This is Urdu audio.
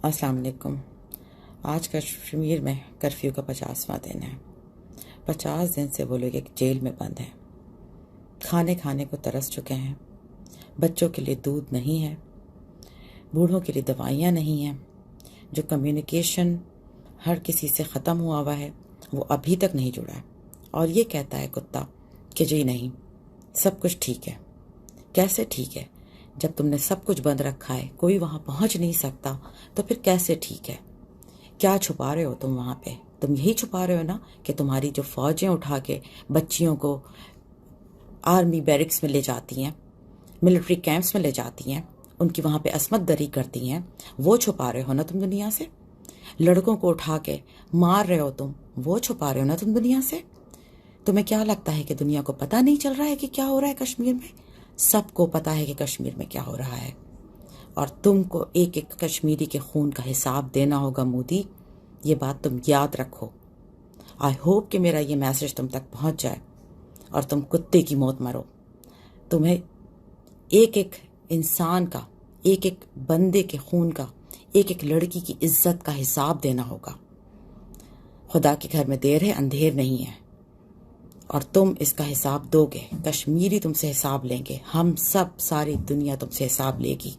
السلام علیکم۔ آج کشمیر میں کرفیو کا 50واں دن ہے۔ 50 دن سے وہ لوگ ایک جیل میں بند ہیں، کھانے کو ترس چکے ہیں، بچوں کے لیے دودھ نہیں ہے، بوڑھوں کے لیے دوائیاں نہیں ہیں، جو کمیونیکیشن ہر کسی سے ختم ہوا ہے وہ ابھی تک نہیں جڑا ہے، اور یہ کہتا ہے کتا کہ جی نہیں، سب کچھ ٹھیک ہے۔ کیسے ٹھیک ہے؟ جب تم نے سب کچھ بند رکھا ہے، کوئی وہاں پہنچ نہیں سکتا، تو پھر کیسے ٹھیک ہے؟ کیا چھپا رہے ہو تم وہاں پہ؟ تم یہی چھپا رہے ہو نا کہ تمہاری جو فوجیں اٹھا کے بچیوں کو آرمی بیرکس میں لے جاتی ہیں، ملٹری کیمپس میں لے جاتی ہیں، ان کی وہاں پہ عصمت دری کرتی ہیں، وہ چھپا رہے ہو نا تم دنیا سے؟ لڑکوں کو اٹھا کے مار رہے ہو تم، وہ چھپا رہے ہو نا تم دنیا سے؟ تمہیں کیا لگتا ہے کہ دنیا کو پتہ نہیں چل رہا ہے کہ کیا ہو رہا ہے کشمیر میں؟ سب کو پتہ ہے کہ کشمیر میں کیا ہو رہا ہے، اور تم کو ایک ایک کشمیری کے خون کا حساب دینا ہوگا مودی۔ یہ بات تم یاد رکھو۔ آئی ہوپ کہ میرا یہ میسج تم تک پہنچ جائے اور تم کتے کی موت مرو۔ تمہیں ایک ایک انسان کا، ایک ایک بندے کے خون کا، ایک ایک لڑکی کی عزت کا حساب دینا ہوگا۔ خدا کے گھر میں دیر ہے، اندھیر نہیں ہے، اور تم اس کا حساب دو گے۔ کشمیری تم سے حساب لیں گے، ہم سب، ساری دنیا تم سے حساب لے گی۔